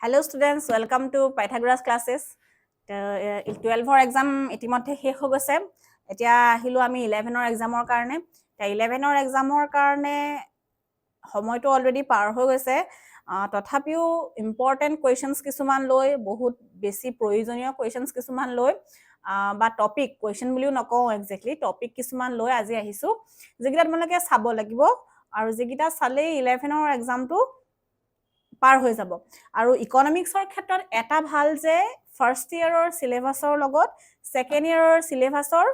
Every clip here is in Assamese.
Hello students, welcome to Pythagoras classes. 12ৰ exam ইতিমধ্যে শেষ হৈ গৈছে। এতিয়া আহিলো আমি 11ৰ examৰ কাৰণে। 11ৰ examৰ কাৰণে সময়টো অলৰেডি পাৰ হৈ গৈছে। তথাপিও ইম্পৰ্টেন্ট কোৱেশ্চনছ কিছুমান লৈ বহুত বেছি প্ৰয়োজনীয় কোৱেশ্চনছ কিছুমান লৈ বা টপিক কোৱেশ্চন বুলিও নকওঁ এক্স্যাক্টলি টপিক কিছুমান লৈ আজি আহিছো যেগিটা তোমালোকে চাব লাগিব আৰু যেগিটা চালেই 11ৰ এক্সামটো পাৰ হৈ যাব আৰু ইকনমিক্সৰ ক্ষেত্ৰত এটা ভাল যে ফাৰ্ষ্ট ইয়াৰৰ সিলেবাছৰ লগত সেকেন্ড ইয়াৰৰ সিলেবাছৰ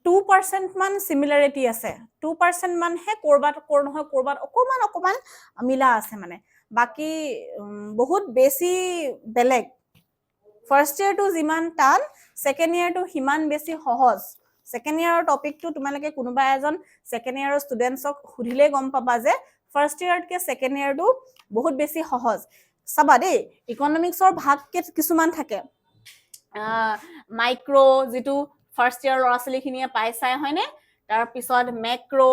2% মান সিমিলাৰিটি আছে 2% মান হে কৰবাত নহয় কৰবাত অকমান মিলা আছে মানে বাকি বহুত বেছি বেলেগ ফাৰ্ষ্ট ইয়াৰ টু যিমান টান সেকেন্ড ইয়াৰ টু হিমান বেছি সহজ সেকেন্ড ইয়াৰৰ টপিকটো তোমালোকে কোনোবা এজন সেকেন্ড ইয়াৰৰ ষ্টুডেন্টছক সুধিলে গম পাবা যে ফাৰ্ষ্ট ইয়াৰতকে সেকেন্ড ইয়াৰটো বহুত বেছি সহজ চাবা দেই ইকনমিক্সৰ ভাগ কিছুমান থাকে মাইক্ৰো যেটো ফাৰ্ষ্ট ইয়াৰ ল'ৰা ছোৱালীখিনিয়ে পাইছাই হয়নে তাৰ পিছত মেক্ৰো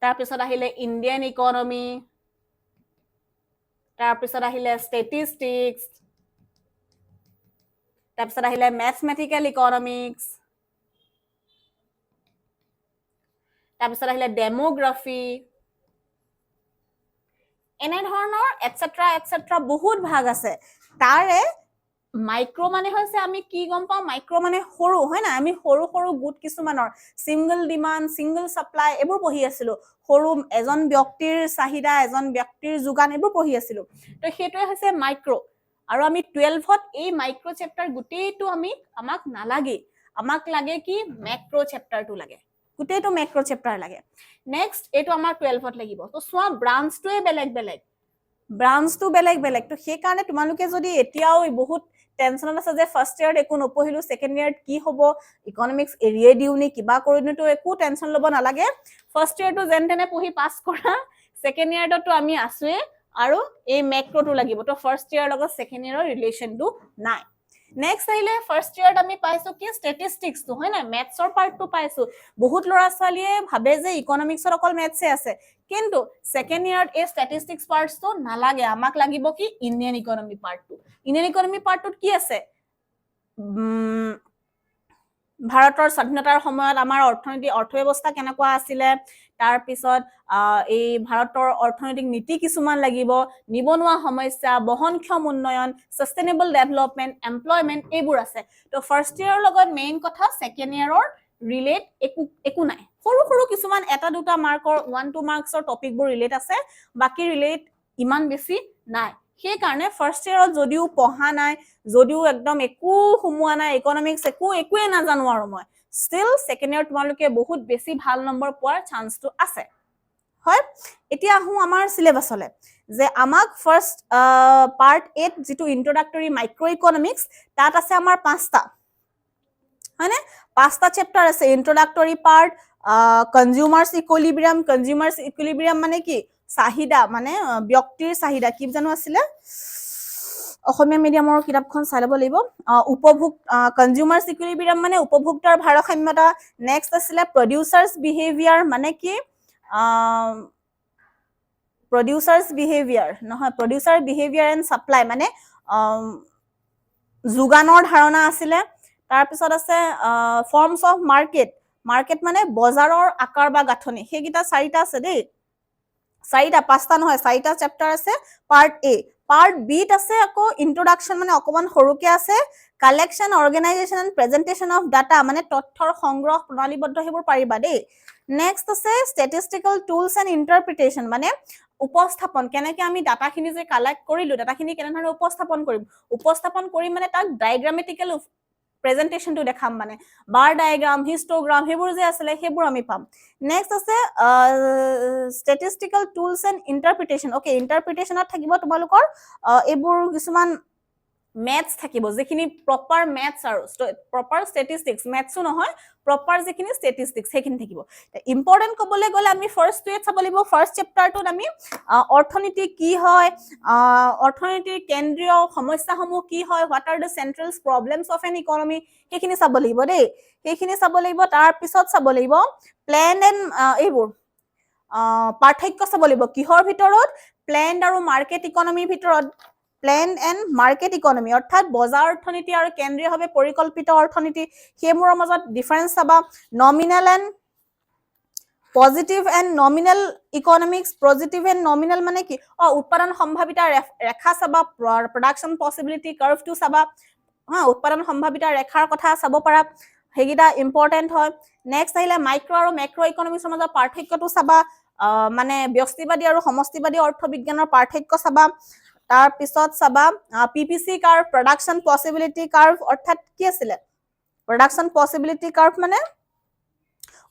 তাৰ পিছত আহিলে ইণ্ডিয়ান ইকনমি তাৰ পিছত আহিলে ষ্টেটিষ্টিক্স তাৰ পিছত আহিলে ম্যাথমেটিক্যাল ইকনমিক্স তাৰ পিছত আহিলে ডেমোগ্ৰাফি এনে ধৰণৰ এটসেট্ৰা বহুত ভাগ আছে তাৰে মাইক্ৰো মানে হৈছে আমি কি গম পাওঁ মাইক্ৰো মানে সৰু হয় না আমি সৰু গুট কিছুমানৰ সিঙ্গল ডিমান্ড সিঙ্গল সাপ্লাই এবোৰ পঢ়ি আছিলো সৰু এজন ব্যক্তিৰ চাহিদা এজন ব্যক্তিৰ যোগান এবোৰ পঢ়ি আছিলো তো হেতুৱে হৈছে মাইক্ৰো আৰু আমি 12ত এই মাইক্ৰো চেপ্টাৰ গুটেইটো আমাক নালাগে আমাক লাগে কি ম্যাক্ৰো চেপ্টাৰটো লাগে গুটেইটো ম্যাক্ৰো চেপ্টাৰ লাগে নেক্সট এটো আমাৰ 12ত লাগিব তো সোয়া ব্ৰাঞ্চটোৱে বেলেগ তো সেই কাৰণে তোমালোকে যদি এতিয়াও বহুত টেনশন আছে যে ফাৰ্ষ্ট ইয়াৰত একো নপঢ়িলো সেকেন্ড ইয়াৰত কি হ'ব ইকনমিক্স এৰিয়ে দিউ নি কিবা কৰিনো একো টেনশন লব নালাগে ফাৰ্ষ্ট ইয়াৰটো যেনতেনে পঢ়ি পাস কৰা সেকেন্ড ইয়াৰটো আমি আছোৱে আৰু এই ম্যাক্ৰোটো লাগিব তো ফাৰ্ষ্ট ইয়াৰ লগত সেকেন্ড ইয়াৰৰ ৰিলেশনটো নাই নেক্সট আহিলে ফাৰ্ষ্ট ইয়াৰত আমি পাইছো কি ষ্টেটিষ্টিক্সটো হয় না ম্যাথছৰ পাৰ্টটো পাইছো বহুত ল'ৰা ছোৱালীয়ে ভাবে যে ইকনমিক্সত অকল ম্যাথছে আছে কিন্তু সেকেন্ড ইয়াৰত এই ষ্টেটিষ্টিক্স পাৰ্টটো নালাগে আমাক লাগিব কি ইণ্ডিয়ান ইকনমি পাৰ্টটোত কি আছে ভাৰতৰ স্বাধীনতাৰ সময়ত আমাৰ অৰ্থব্যৱস্থা কেনেকুৱা আছিলে তাৰ পিছত এই ভাৰতৰ অৰ্থনৈতিক নীতি কিছুমান লাগিব নিবনুৱা সমস্যা বহনক্ষম উন্নয়ন সাস্টেইনেবল ডেভেলপমেন্ট এমপ্লয়মেন্ট এইবোৰ আছে তো ফাৰ্ষ্ট ইয়াৰৰ লগত মেইন কথা সেকেন্ড ইয়াৰৰ ৰিলেট একো নাই সৰু কিছুমান এটা দুটা মাৰ্কৰ 1-2 মাৰ্কছৰ টপিকবোৰ ৰিলেট আছে বাকি ৰিলেট ইমান বেছি নাই সেই কাৰণে ফাৰ্ষ্ট ইয়াৰত যদিও পঢ়া নাই যদিও একদম একো হুমুৱা নাই ইকনমিক্স একোৱে নাজানো আৰু মই ষ্টিল সেকেন্ড ইয়াৰ তোমালোকে বহুত বেছি ভাল নম্বৰ পোৱাৰ চান্সটো আছে হয় এতিয়া আহো আমাৰ সিলেবাছলে যে আমাক ফাৰ্ষ্ট পাৰ্ট 8 যেটো ইন্ট্ৰোডাক্টৰি মাইক্ৰো ইকনমিক্স তাত আছে আমাৰ 5টা হয়নে 5টা চেপ্টাৰ আছে ইন্ট্ৰোডাক্টৰি পাৰ্ট কনজিউমাৰ্স ইকুইলিব্ৰিয়াম মানে কি চাহিদা মানে ব্যক্তিৰ চাহিদা কি জানো আছিলে অসমীয়া মিডিয়ামৰ কিতাপখন চাই লব লাগিব কনজিউমাৰ্স ইকুইলিব্ৰিয়াম মানে উপভোক্তাৰ ভাৰসাম্যতা নেক্সট আছিলে প্ৰডিউচাৰ্স বিহেভিয়াৰ মানে কি প্ৰডিউচাৰ বিহেভিয়াৰ এণ্ড সাপ্লাই মানে যোগানৰ ধাৰণা আছিলে তাৰ পিছত আছে ফৰ্মছ অফ মাৰ্কেট মানে বজাৰৰ আকাৰ বা গাঁথনি সেইগিটা 4টা আছে দেই 4টা 5টা নহয় 4টা চেপ্টাৰ আছে পাৰ্ট এ পাৰ্ট বি ত আছে আকৌ ইন্ট্ৰোডাকচন মানে অকমান সৰুকে আছে collection organisation and presentation of data মানে তথ্যৰ সংগ্ৰহ প্ৰণালীবদ্ধ হেবোৰ পাৰিবা দেই নেক্সট আছে ষ্টেটিষ্টিকেল টুলছ এণ্ড ইন্টাৰপ্ৰিটেচন মানে উপস্থাপন কেনেকে আমি ডাটাখিনি যে কালেক্ট কৰিলো ডাটাখিনি কেনেধৰণে উপস্থাপন কৰি মানে তাক ডায়াগ্ৰামেটিক্যাল প্ৰেজেন্টেচনটো দেখাম মানে বাৰ ডায়াগ্ৰাম হিস্টোগ্ৰাম হেবোৰ যে আছিলে হেবোৰ আমি পাম নেক্সট আছে statistical tools and interpretation okay ইন্টাৰপ্ৰিটেচনত থাকিব তোমালোকৰ এইবোৰ কিছুমান ম্যাথছ থাকিব যেখিনি প্ৰপাৰ ম্যাথছ আৰু প্ৰপাৰ ষ্টেটিষ্টিক্স ম্যাথছো নহয় প্ৰপাৰ যেখিনি ষ্টেটিষ্টিক্স সেইখিনি থাকিব ইম্পৰ্টেন্ট কবলৈ গলে আমি ফাৰ্ষ্ট টুৱেট চাব লাগিব ফাৰ্ষ্ট চেপ্টাৰটোত আমি অৰ্থনীতি কি হয় অৰ্থনীতিৰ কেন্দ্ৰীয় সমস্যাসমূহ কি হয় what are the central problems of an economy সেইখিনি চাব লাগিব দেই সেইখিনি চাব লাগিব তাৰ পিছত চাব লাগিব প্লেন এণ্ড এইবোৰ পাৰ্থক্য চাব লাগিব কিহৰ ভিতৰত প্লেন্ড আৰু মাৰ্কেট ইকনমিৰ ভিতৰত প্লেন এণ্ড মাৰ্কেট ইকনমি অৰ্থাৎ বজাৰ অৰ্থনীতি আৰু কেন্দ্ৰীয়ভাৱে পৰিকল্পিত অৰ্থনীতি সেইবোৰৰ মাজত ডিফাৰেন্স চাবা nominal and positive and nominal economics positive and nominal মানে কি উৎপাদন সম্ভাৱিতা ৰেখা চাবা প্ৰডাকশ্যন পচিবিলিটি কাৰ্ভটো চাবা উৎপাদন সম্ভাৱিতা ৰেখাৰ কথা চাব পাৰা সেইকেইটা ইম্পৰ্টেণ্ট হয় নেক্সট আহিলে মাইক্ৰ আৰু মেক্ৰ ইকনমিক্সৰ মাজত পাৰ্থক্যটো চাবা মানে ব্যষ্টিবাদী আৰু সমষ্টিবাদী অৰ্থবিজ্ঞানৰ পাৰ্থক্য চাবা তাৰ পিছত চাবা PPC curve production possibility curve অৰ্থাৎ কি আছিলে প্ৰডাকশ্যন পচিবিলিটি কাৰ্ভ মানে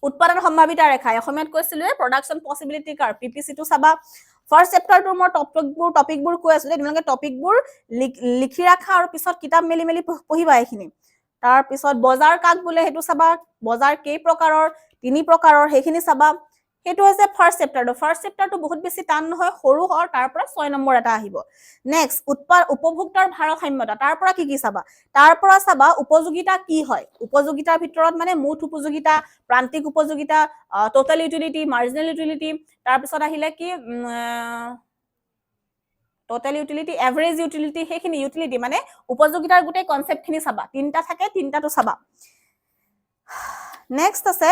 উৎপাদন সম্ভাৱিতা ৰেখা অসমীয়াত কৈছিলো প্ৰডাকশ্যন পচিবিলিটি কাৰ্ভ পিপিচিটো চাবা ফাৰ্ষ্ট চেপ্টাৰটোৰ মই টপিকবোৰ কৈ আছো তোমালোকে টপিকবোৰ লিখি ৰাখা আৰু পিছত কিতাপ মেলি পঢ়িবা এইখিনি তাৰ পিছত বজাৰ কাক বোলে সেইটো চাবা বজাৰ কেই প্ৰকাৰৰ 3 প্ৰকাৰৰ সেইখিনি চাবা সেইটো হৈছে ফাৰ্ষ্ট চেপ্টাৰটো বহুত বেছি টান নহয় সৰু হয় তাৰ পৰা 6 নম্বৰ এটা আহিব নেক্সট উপভোক্তাৰ ভাৰসাম্যতা তাৰ পৰা কি চাবা তাৰ পৰা চাবা উপযোগিতা কি হয় উপযোগিতাৰ ভিতৰত মানে মুঠ উপযোগিতা প্ৰান্তিক উপযোগিতা টোটাল ইউটিলিটি মাৰ্জিনেল ইউটিলিটি তাৰ পিছত আহিলে কি টোটাল ইউটিলিটি এভাৰেজ ইউটিলিটি সেইখিনি ইউটিলিটি মানে উপযোগিতাৰ গোটেই কনসেপ্টখিনি চাবা তিনটা থাকে তিনটাটো চাবা নেক্সট আছে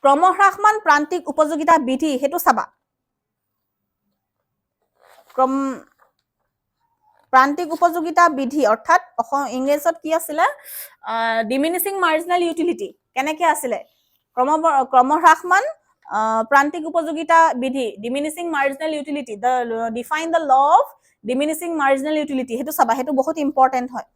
ক্ৰমহ্ৰাসমান প্ৰান্তিক উপযোগিতা বিধি হেতু চাবা প্ৰান্তিক উপযোগিতা বিধি অৰ্থাৎ ইংলিছত কি আছিলে ডিমিনিশিং মাৰ্জিনেল ইউটিলিটি কেনেকৈ আছিলে ক্ৰমহ্ৰাসমান প্ৰান্তিক উপযোগিতা বিধি diminishing marginal utility define the law of diminishing marginal utility হেতু চাবা হেতু বহুত ইম্পৰ্টেন্ট হয়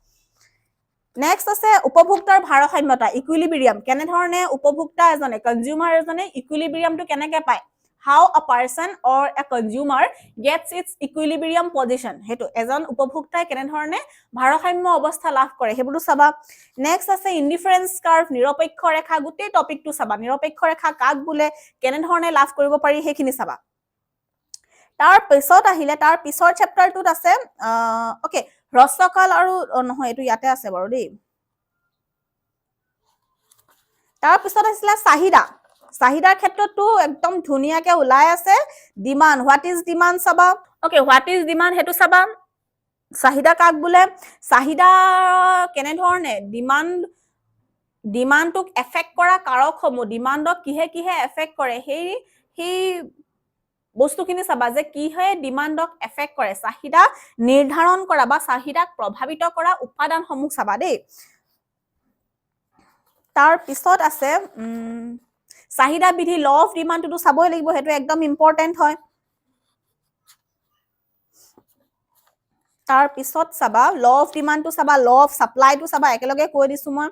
নেক্সট আছে উপভোক্তাৰ ভাৰসাম্যতা ইকুইলিব্ৰিয়াম কেনে ধৰণে উপভোক্তা এজনে কনজিউমাৰ এজনে ইকুইলিব্ৰিয়ামটো কেনেকৈ পায় how a person or a consumer gets its equilibrium position হেতু এজন উপভোক্তাই কেনে ধৰণে ভাৰসাম্য অৱস্থা লাভ কৰে হেবুটো চাবা নেক্সট আছে ইনডিফাৰেন্স কাৰ্ভ নিৰপেক্ষ ৰেখা গোটেই টপিকটো চাবা নিৰপেক্ষ ৰেখা কাক বোলে কেনে ধৰণে লাভ কৰিব পাৰি সেইখিনি চাবা তাৰ পিছত আহিলে তাৰ পিছৰ চেপ্টাৰটোত আছে ওকে হ্ৰস্বকাল আৰু নহয় এটো ইয়াতে আছে বাৰু দেই তাৰ পিছত আছিলে চাহিদাৰ ক্ষেত্ৰতো একদম ধুনিয়াকে ওলাই আছে ডিমান্ড হোৱাট ইজ ডিমান্ড চাবা ওকে হোৱাট ইজ ডিমান্ড হেতু চাবা চাহিদা কাক বোলে চাহিদা কেনে ধৰণে ডিমান্ডক এফেক্ট কৰা কাৰকসমূহ ডিমান্ডক কিহে এফেক্ট কৰে সেই বস্তুখিনি চাবা যে কিহে ডিমান্ডক এফেক্ট কৰে চাহিদা নিৰ্ধাৰণ কৰা বা চাহিদাক প্ৰভাৱিত কৰা উপাদানসমূহ চাবা দেই তাৰ পিছত আছে চাহিদা বিধি ল অফ ডিমান্ডটো চাবই লাগিব হেতু একদম ইম্পৰ্টেন্ট হয় তাৰ পিছত চাবা ল অফ ডিমান্ডটো চাবা ল অফ সাপ্লাইটো চাবা একেলগে কৈ দিছো মই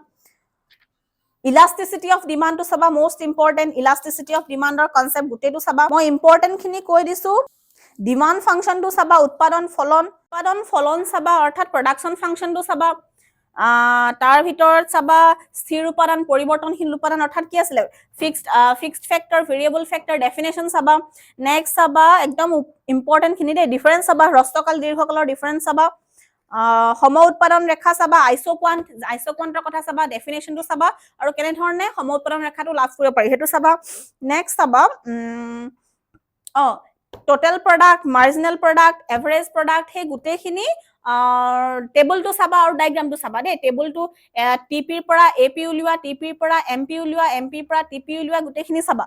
ইলাষ্টিচিটি অফ ডিমান্ডটো চাবা মোস্ট ইম্পৰ্টেন্ট ইলাষ্টিচিটি অফ ডিমান্ডৰ কনসেপ্ট গুটেটো চাবা মই ইম্পৰ্টেন্ট খিনি কৈ দিছো ডিমান্ড ফাংচনটো চাবা উৎপাদন ফলন চাবা অৰ্থাৎ প্ৰডাকশন ফাংচনটো চাবা তাৰ ভিতৰত চাবা স্থিৰ উপাদান পৰিৱৰ্তনশীল উপাদান অৰ্থাৎ কি আছিল fixed factor variable factor definition চাবা নেক্সট চাবা একদম ইম্পৰ্টেন্ট খিনি দে ডিফাৰেন্স চাবা হ্ৰস্বকাল দীৰ্ঘকালৰ ডিফাৰেন্স চাবা সম উৎপাদন ৰেখা চাবা আইসোকুৱান্টৰ কথা চাবা ডেফিনেশনটো চাবা আৰু কেনে ধৰণে সম উৎপাদন ৰেখাটো লাভ কৰিব পাৰি হেতু চাবা নেক্সট চাবা total product marginal product average product হে গুটেখিনি টেবুলটো চাবা আৰু ডায়াগ্ৰামটো চাবা দেই টেবুলটো টিপিৰ পৰা এপি উলিওৱা টিপিৰ পৰা এমপি উলিওৱা এমপিৰ পৰা টিপি উলিওৱা গুটেখিনি চাবা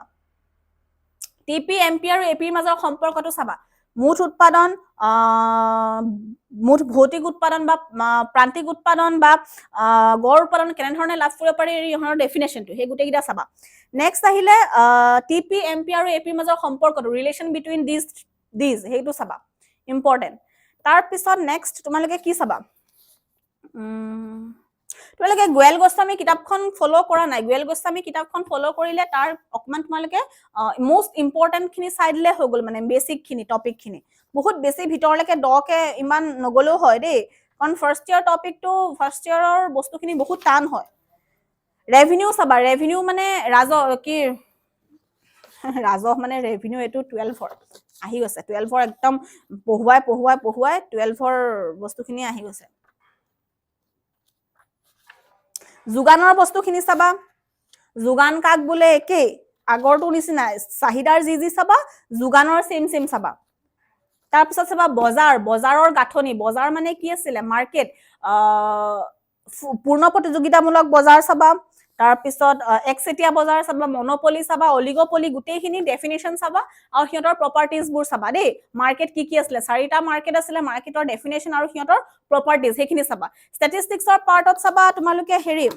টিপি এমপি আৰু এপিৰ মাজৰ সম্পৰ্কটো চাবা মুঠ উৎপাদন মুঠ ভৌতিক উৎপাদন বা প্ৰান্তিক উৎপাদন বা গড় উৎপাদন কেনে ধৰণে লাভ কৰিব পাৰি ইহনৰ ডেফিনেশনটো হে গুটেকিটা চাবা নেক্সট আহিলে টিপি এমপি আৰু এপিৰ মাজৰ সম্পৰ্কটো ৰিলেশন বিটুইন দিজ হেতু চাবা ইম্পৰ্টেন্ট তাৰ পিছত নেক্সট তোমালোকে কি চাবা তোমালোকে গোয়েল গোস্বামী কিতাপখন ফলো কৰা নাই গোয়েল গোস্বামী কিতাপখন ফলো কৰিলে তাৰ অকমান তোমালোকে মোস্ট ইম্পৰ্টেন্ট খিনি চাই দিলে হৈ গল মানে বেসিক খিনি টপিক খিনি বহুত বেছি ভিতৰলৈকে ডকে ইমান নগলেও হয় দেই কাৰণ ফাৰ্ষ্ট ইয়াৰ টপিকটো ফাৰ্ষ্ট ইয়াৰৰ বস্তুখিনি বহুত টান হয় ৰেভিনিউ চাবা ৰেভিনিউ মানে ৰাজহ মানে ৰেভিনিউ এটো 12ৰ আহি গৈছে 12ৰ একদম পঢ়ুৱাই 12ৰ বস্তুখিনি আহি গৈছে যোগানৰ বস্তুখিনি চাবা যোগান কাক বোলে একেই আগৰটো নিচিনা চাহিদাৰ যি চাবা যোগানৰ চেম চাবা তাৰপিছত চাবা বজাৰৰ গাঁথনি বজাৰ মানে কি আছিলে মাৰ্কেট পূৰ্ণ প্ৰতিযোগিতামূলক বজাৰ চাবা তাৰপিছত একচেটিয়া বজাৰ চাবা মনোপলি চাবা অলিগোপলি গোটেইখিনি ডেফিনেশ্যন চাবা আৰু সিহঁতৰ প্ৰপাৰ্টিজবোৰ চাবা দেই মাৰ্কেট কি আছিলে 4টা মাৰ্কেট আছিলে মাৰ্কেটৰ ডেফিনেশ্যন আৰু সিহঁতৰ প্ৰপাৰ্টিজ সেইখিনি চাবা ষ্টেটিষ্টিক্সৰ পাৰ্টত চাবা তোমালোকে হেৰি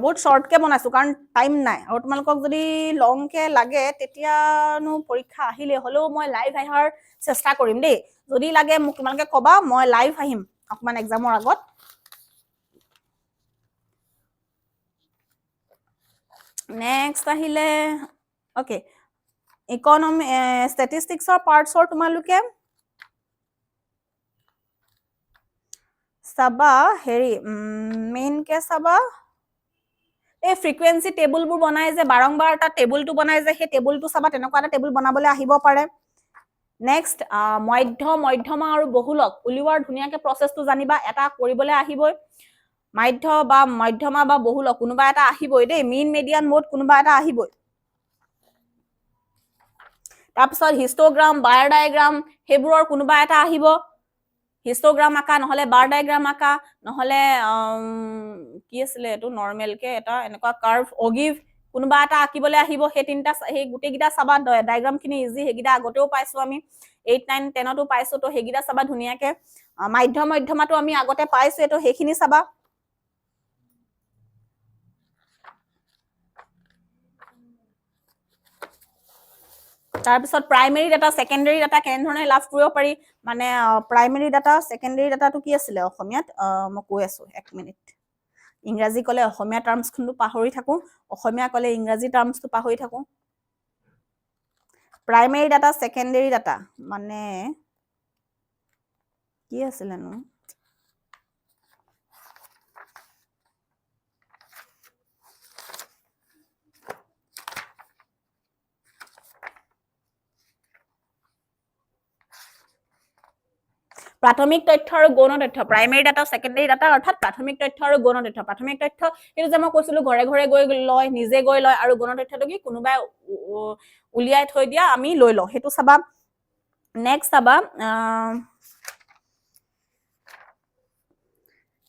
বহুত শ্বৰ্টকে বনাইছো কাৰণ টাইম নাই আৰু তোমালোকক যদি লংকে লাগে তেতিয়ানো পৰীক্ষা আহিলে হ'লেও মই লাইভ আহাৰ চেষ্টা কৰিম দেই যদি লাগে মোক তোমালোকে কবা মই লাইভ আহিম অকমান এক্সামৰ আগত নেক্সট আহিলে ওকে ইকনমি ষ্টেটিষ্টিক্সৰ পাৰ্টছৰ তোমালোকে চাবা হেৰি মেইনকে চাবা এই ফ্ৰিকুৱেঞ্চি টেবুলবোৰ বনাই যে বাৰংবাৰ এটা টেবুলটো বনাই যে সেই টেবুলটো চাবা তেনেকুৱা এটা টেবুল বনাবলৈ আহিব পাৰে নেক্সট মধ্যমা আৰু বহুলক উলিওৱাৰ ধুনীয়াকে প্ৰচেছটো জানিবা এটা কৰিবলৈ আহিবই মধ্যমা বা বহুলক কোনোবা এটা আহিবই দেই মিন মিডিয়ান মোড কোনোবা এটা আহিবই তাৰপিছত হিষ্টগ্ৰাম বাৰ ডায়েগ্ৰাম সেইবোৰৰ কোনোবা এটা আহিব হিষ্টগ্ৰাম আঁকা নহলে বাৰ ডায়েগ্ৰাম আঁকা নহলে কি আছিলে এইটো নৰ্মেলকে এটা এনেকুৱা কাৰ্ভ অগিভ কোনোবা এটা আঁকিবলৈ আহিব সেই গোটেইকেইটা চাবা ডায়েগ্ৰামখিনি ইজি সেইকেইটা আগতেও পাইছো আমি 8, 9, 10তো পাইছো তো সেইকেইটা চাবা ধুনীয়াকে মধ্যমাটো আমি আগতে পাইছো তো সেইখিনি চাবা তাৰপিছত প্ৰাইমেৰী ডাটা সেকেন্ডাৰী ডাটা কেনেধৰণে লাভ কৰিব পাৰি মানে প্ৰাইমেৰী ডাটা সেকেন্ডাৰী ডাটাটো কি আছিলে অসমীয়াত মই কৈ আছো 1 মিনিট ইংৰাজী কলে অসমীয়া টাৰ্মছখনটো পাহৰি থাকো অসমীয়া কলে ইংৰাজী টাৰ্মছটো পাহৰি থাকো প্ৰাইমেৰী ডাটা সেকেন্ডাৰী ডাটা মানে কি আছিলেনো প্ৰাথমিক তথ্য আৰু গৌণ তথ্য প্ৰাইমেৰী ডাটা সেকেন্ডাৰী ডাটা অৰ্থাৎ প্ৰাথমিক তথ্য আৰু গৌণ তথ্য প্ৰাথমিক তথ্য কিন্তু যে মই কৈছিলো ঘৰে ঘৰে গৈ লয় নিজে গৈ লয় আৰু গৌণ তথ্যটো কি কোনোবাই উলিয়াই থৈ দিয়া আমি লৈ লওঁ সেইটো চাবা নেক্সট চাবা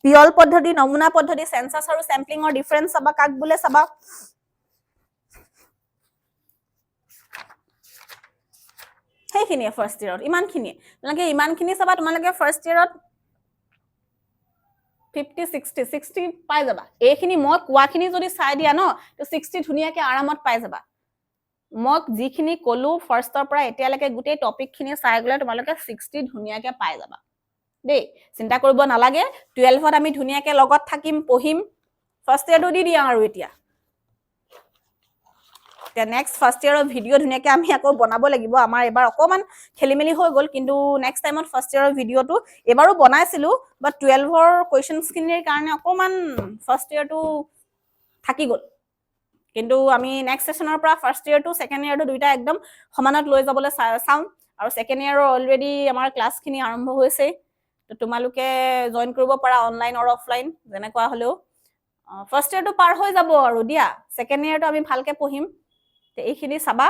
পিয়ল পদ্ধতি নমুনা পদ্ধতি সেন্সাস আৰু স্যাম্পলিংৰ ডিফাৰেন্স চাবা কাক বোলে চাবা সেইখিনিয়ে ফাৰ্ষ্ট ইয়াৰত ইমানখিনি চাবা তোমালোকে ফাৰ্ষ্ট ইয়াৰত 50 60 পাই যাবা এইখিনি মই কোৱাখিনি যদি চাই দিয়া ন তো 60 ধুনীয়াকে আৰামত পাই যাবা মই যিখিনি কলো ফাৰ্ষ্টৰ পৰা এতিয়ালৈকে গোটেই টপিকখিনি চাই গলে তোমালোকে 60 ধুনীয়াকে পাই যাবা দেই চিন্তা কৰিব নালাগে 12ত আমি ধুনীয়াকে লগত থাকিম পঢ়িম ফাৰ্ষ্ট ইয়াৰটো দি দিয়া আৰু এতিয়া নেক্সট ফাৰ্ষ্ট ইয়াৰৰ ভিডিঅ ধুনীয়াকে আমি আকৌ বনাব লাগিব আমাৰ এবাৰ অকমান খেলিমেলি হৈ গল কিন্তু নেক্সট টাইমত ফাৰ্ষ্ট ইয়াৰৰ ভিডিঅটো এবাৰো বনাইছিলো বাট 12ৰ কোৱেশ্চনছখিনিৰ কাৰণে অকমান ফাৰ্ষ্ট ইয়াৰটো থাকি গল কিন্তু আমি নেক্সট সেশনৰ পৰা ফাৰ্ষ্ট ইয়াৰ টু সেকেন্ড ইয়াৰটো দুইটা একদম সমানত লৈ যাবলৈ চাওঁ আৰু সেকেন্ড ইয়াৰৰ অলৰেডি আমাৰ ক্লাছখিনি আৰম্ভ হৈছে তো তোমালোকে জয়েন কৰিব পাৰা অনলাইন আৰু অফলাইন যেনেকুৱা হলেও ফাৰ্ষ্ট ইয়াৰটো পাৰ হৈ যাব আৰু দিয়া সেকেন্ড ইয়াৰটো আমি ভালকে পঢ়িম এইখিনি চাবা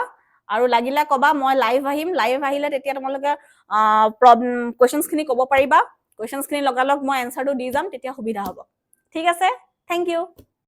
আৰু লাগিলে কবা মই লাইভ আহিম লাইভ আহিলে তেতিয়া তোমালোকে কোৱেশ্চনছখিনি ক'ব পাৰিবা কোৱেশ্চনছখিনি লগালগ মই এনসাৰটো দি যাম তেতিয়া সুবিধা হ'ব ঠিক আছে থ্যাংক ইউ